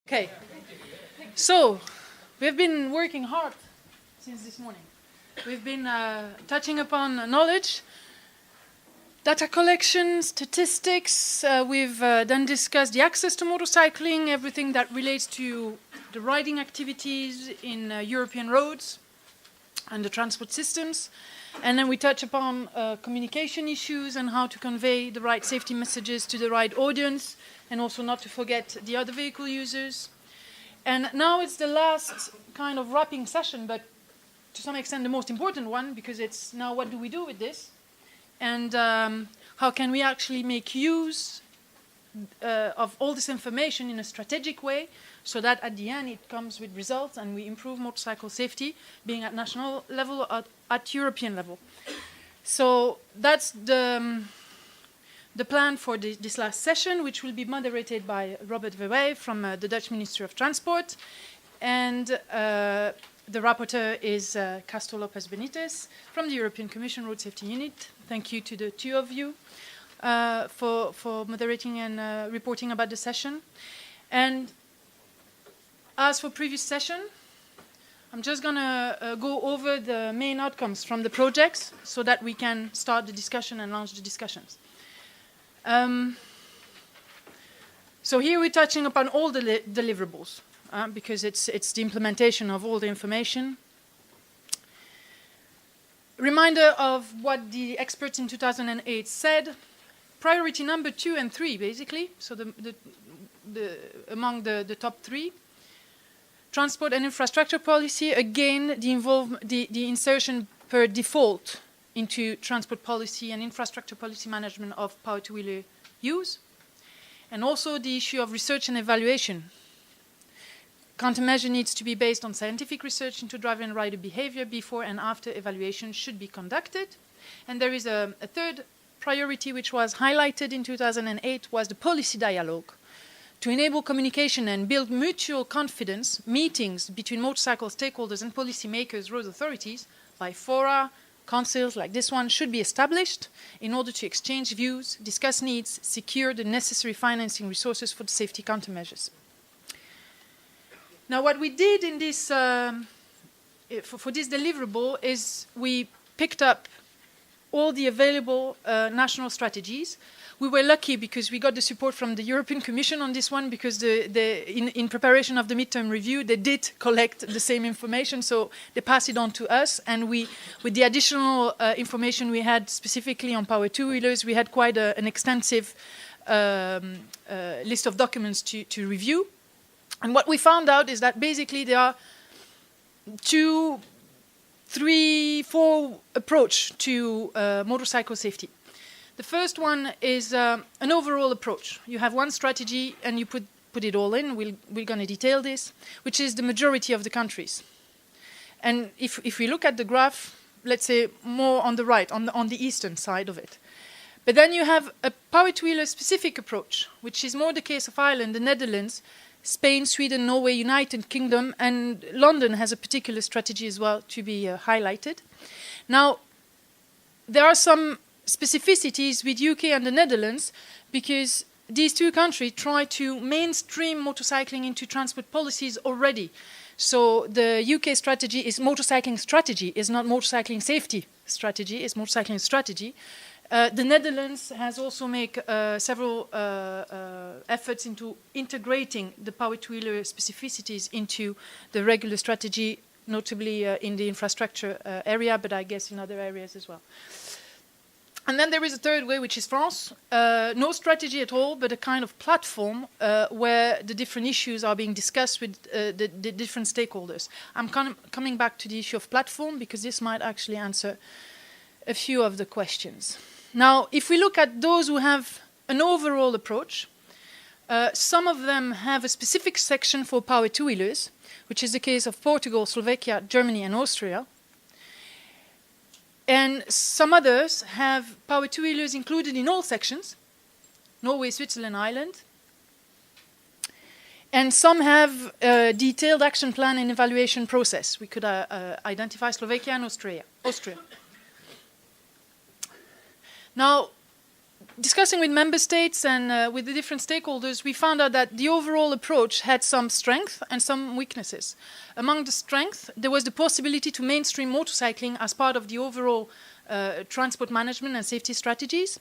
Okay, so we've been working hard since this morning. We've been touching upon knowledge, data collection, statistics. We've then discussed the access to motorcycling, everything that relates to the riding activities in European roads and the transport systems. And then we touch upon communication issues and how to convey the right safety messages to the right audience, and also not to forget the other vehicle users. And now it's the last kind of wrapping session, but to some extent the most important one, because it's now what do we do with this? And how can we actually make use of all this information in a strategic way, so that at the end it comes with results and we improve motorcycle safety, being at national level or at European level. So that's the plan for this last session, which will be moderated by Robert Delhaye from the Dutch Ministry of Transport. And the rapporteur is Castor Lopez Benitez from the European Commission Road Safety Unit. Thank you to the two of you for moderating and reporting about the session. And as for previous session, I'm just going to go over the main outcomes from the projects so that we can start the discussion and launch the discussions. So here we're touching upon all the deliverables, because it's the implementation of all the information. Reminder of what the experts in 2008 said. Priority number 2 and 3, basically, so among the top 3. Transport and infrastructure policy, again, the insertion per default into transport policy and infrastructure policy management of power two-wheeler use. And also the issue of research and evaluation. Countermeasure needs to be based on scientific research into driver and rider behavior. Before and after evaluation should be conducted. And there is a third priority which was highlighted in 2008, was the policy dialogue. To enable communication and build mutual confidence, meetings between motorcycle stakeholders and policymakers, road authorities, by fora, councils like this one, should be established in order to exchange views, discuss needs, secure the necessary financing resources for the safety countermeasures. Now, what we did in this, for this deliverable is we picked up all the available national strategies. We were lucky because we got the support from the European Commission on this one, because in preparation of the midterm review, they did collect the same information, so they passed it on to us. And we, with the additional information we had specifically on power two-wheelers, we had quite an extensive list of documents to review. And what we found out is that basically there are 2, 3, 4 approach to motorcycle safety. The first one is an overall approach. You have one strategy and you put it all in. We're going to detail this, which is the majority of the countries. And if we look at the graph, let's say more on the right, on the eastern side of it. But then you have a power two-wheeler specific approach, which is more the case of Ireland, the Netherlands, Spain, Sweden, Norway, United Kingdom, and London has a particular strategy as well to be highlighted. Now, there are some specificities with UK and the Netherlands, because these two countries try to mainstream motorcycling into transport policies already. So the UK strategy is motorcycling strategy, is not motorcycling safety strategy, it's motorcycling strategy. The Netherlands has also made several efforts into integrating the power two-wheeler specificities into the regular strategy, notably in the infrastructure area, but I guess in other areas as well. And then there is a third way, which is France. No strategy at all, but a kind of platform where the different issues are being discussed with the different stakeholders. I'm coming back to the issue of platform, because this might actually answer a few of the questions. Now, if we look at those who have an overall approach, some of them have a specific section for power two-wheelers, which is the case of Portugal, Slovakia, Germany, and Austria. And some others have power two-wheelers included in all sections, Norway, Switzerland, Ireland. And some have a detailed action plan and evaluation process. We could identify Slovakia and Austria. Now, discussing with member states and with the different stakeholders, we found out that the overall approach had some strength and some weaknesses. Among the strength, there was the possibility to mainstream motorcycling as part of the overall transport management and safety strategies,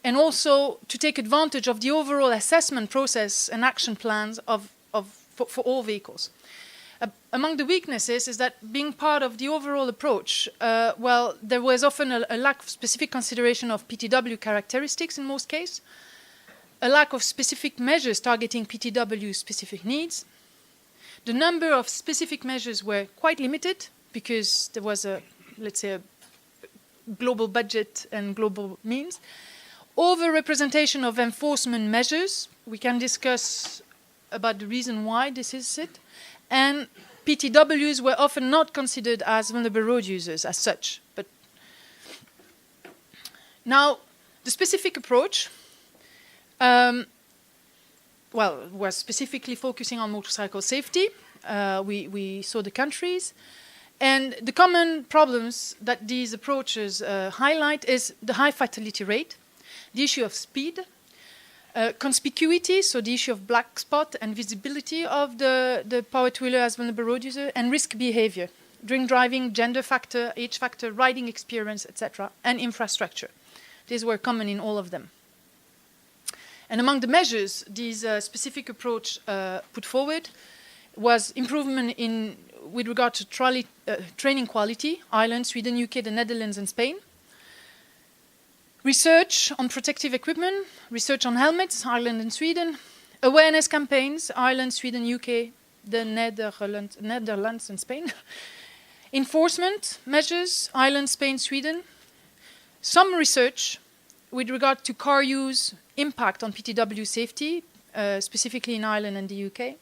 and also to take advantage of the overall assessment process and action plans for all vehicles. Among the weaknesses is that being part of the overall approach, well, there was often a lack of specific consideration of PTW characteristics in most cases, a lack of specific measures targeting PTW specific needs. The number of specific measures were quite limited because there was let's say, a global budget and global means. Over-representation of enforcement measures. We can discuss about the reason why this is it. And PTWs were often not considered as vulnerable road users as such. But now, the specific approach, was specifically focusing on motorcycle safety. We saw the countries. And the common problems that these approaches highlight is the high fatality rate, the issue of speed, conspicuity, so the issue of black spot and visibility of the power two-wheeler as vulnerable road user, and risk behavior, drink driving, gender factor, age factor, riding experience, etc., and infrastructure. These were common in all of them. And among the measures these specific approach put forward was improvement with regard to training quality, Ireland, Sweden, UK, the Netherlands, and Spain. Research on protective equipment, research on helmets, Ireland and Sweden. Awareness campaigns, Ireland, Sweden, UK, the Netherlands and Spain. Enforcement measures, Ireland, Spain, Sweden. Some research with regard to car use, impact on PTW safety, specifically in Ireland and the UK.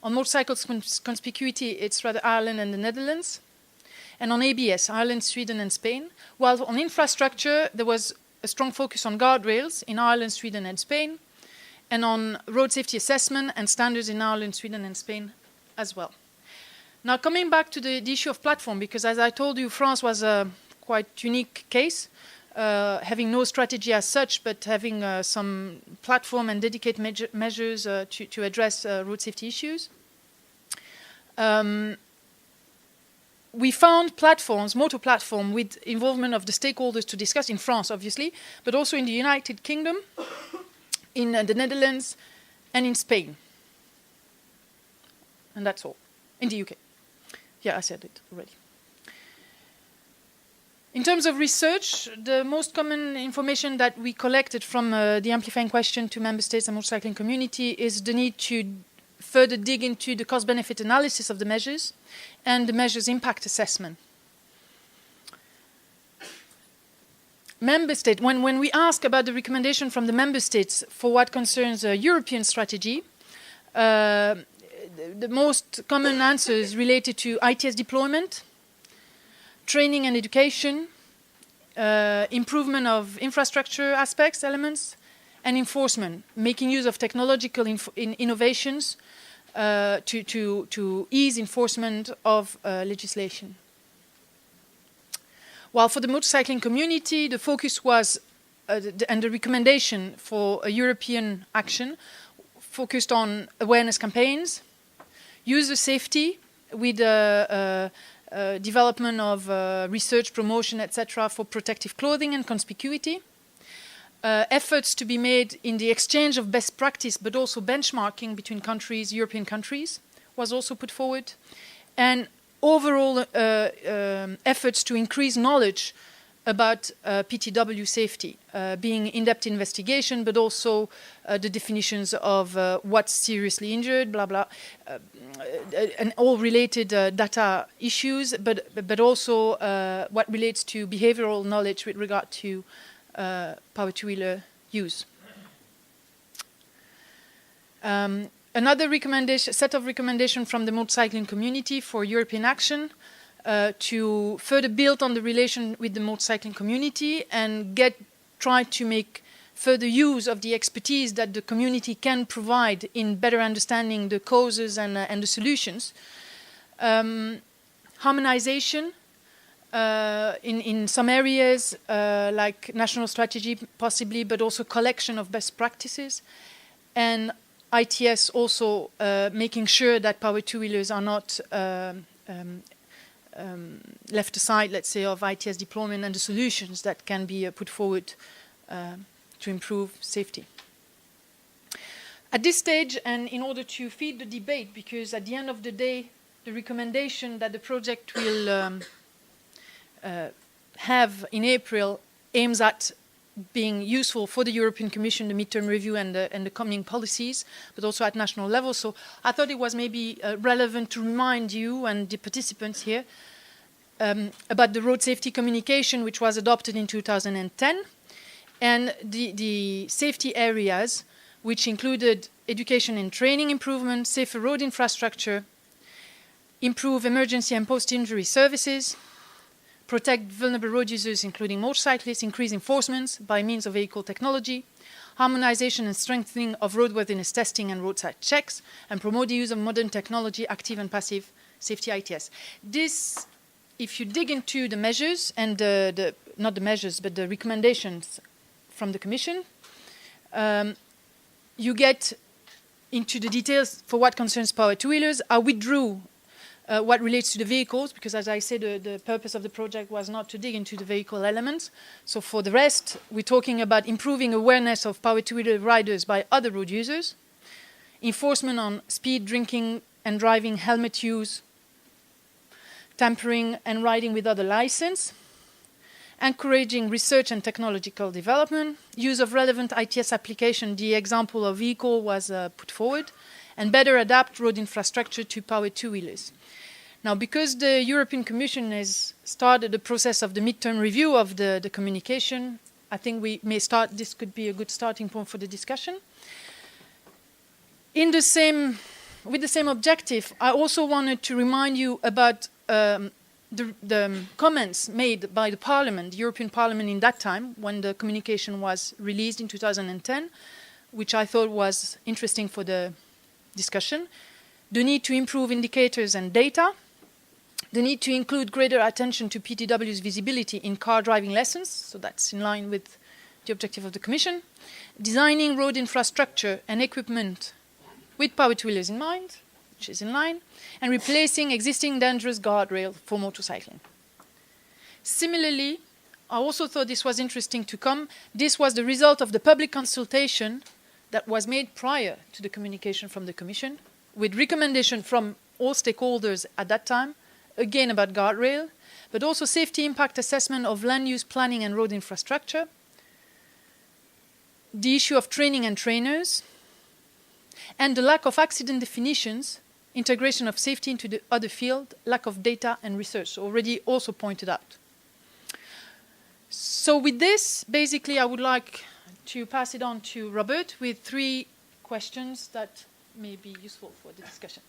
On motorcycles conspicuity, it's rather Ireland and the Netherlands. And on ABS, Ireland, Sweden, and Spain. While on infrastructure, there was a strong focus on guardrails in Ireland, Sweden, and Spain, and on road safety assessment and standards in Ireland, Sweden, and Spain as well. Now, coming back to the issue of platform, because as I told you, France was a quite unique case, having no strategy as such, but having some platform and dedicated measures to address road safety issues. We found platforms, motor platform, with involvement of the stakeholders to discuss in France, obviously, but also in the United Kingdom, in the Netherlands, and in Spain. And that's all. In the UK. Yeah, I said it already. In terms of research, the most common information that we collected from the amplifying question to member states and motorcycling community is the need to further dig into the cost-benefit analysis of the measures and the measures' impact assessment. Member state, when we ask about the recommendation from the member states for what concerns a European strategy, the most common answers related to ITS deployment, training and education, improvement of infrastructure aspects, elements, and enforcement, making use of technological innovations to ease enforcement of legislation. While for the motorcycling community, the focus was, and the recommendation for a European action focused on awareness campaigns, user safety with development of research, promotion, etc. for protective clothing and conspicuity. Efforts to be made in the exchange of best practice, but also benchmarking between countries, European countries, was also put forward. And overall efforts to increase knowledge about PTW safety, being in-depth investigation, but also the definitions of what's seriously injured, blah, blah, and all related data issues, but also what relates to behavioral knowledge with regard to power two-wheeler use. Another set of recommendations from the motorcycling community for European action to further build on the relation with the motorcycling community and try to make further use of the expertise that the community can provide in better understanding the causes and the solutions. Harmonization in some areas, like national strategy possibly, but also collection of best practices. And ITS also making sure that power two-wheelers are not left aside, let's say, of ITS deployment and the solutions that can be put forward to improve safety. At this stage, and in order to feed the debate, because at the end of the day, the recommendation that the project will have in April aims at being useful for the European Commission, the midterm review and the coming policies, but also at national level. So I thought it was maybe relevant to remind you and the participants here about the road safety communication, which was adopted in 2010, and the safety areas, which included education and training improvement, safer road infrastructure, improve emergency and post-injury services, protect vulnerable road users, including motorcyclists, increase enforcement by means of vehicle technology, harmonization and strengthening of roadworthiness testing and roadside checks, and promote the use of modern technology, active and passive safety ITS. This, if you dig into the measures and not the measures, but the recommendations from the Commission, you get into the details for what concerns power two-wheelers. I withdrew what relates to the vehicles, because as I said, the purpose of the project was not to dig into the vehicle elements. So for the rest, we're talking about improving awareness of power two-wheeler riders by other road users, enforcement on speed, drinking and driving, helmet use, tampering and riding with other license, encouraging research and technological development, use of relevant ITS application, the example of vehicle was put forward, and better adapt road infrastructure to power two-wheelers. Now, because the European Commission has started the process of the midterm review of the communication, I think we may start, this could be a good starting point for the discussion. With the same objective, I also wanted to remind you about the comments made by the Parliament, the European Parliament in that time, when the communication was released in 2010, which I thought was interesting for the discussion. The need to improve indicators and data, the need to include greater attention to PTW's visibility in car driving lessons, so that's in line with the objective of the Commission, designing road infrastructure and equipment with power two-wheelers in mind, which is in line, and replacing existing dangerous guardrail for motorcycling. Similarly, I also thought this was interesting to come. This was the result of the public consultation that was made prior to the communication from the Commission, with recommendation from all stakeholders at that time, again about guardrail, but also safety impact assessment of land use planning and road infrastructure, the issue of training and trainers, and the lack of accident definitions, integration of safety into the other field, lack of data and research, already also pointed out. So with this, basically, I would like to pass it on to Robert with 3 questions that may be useful for the discussion.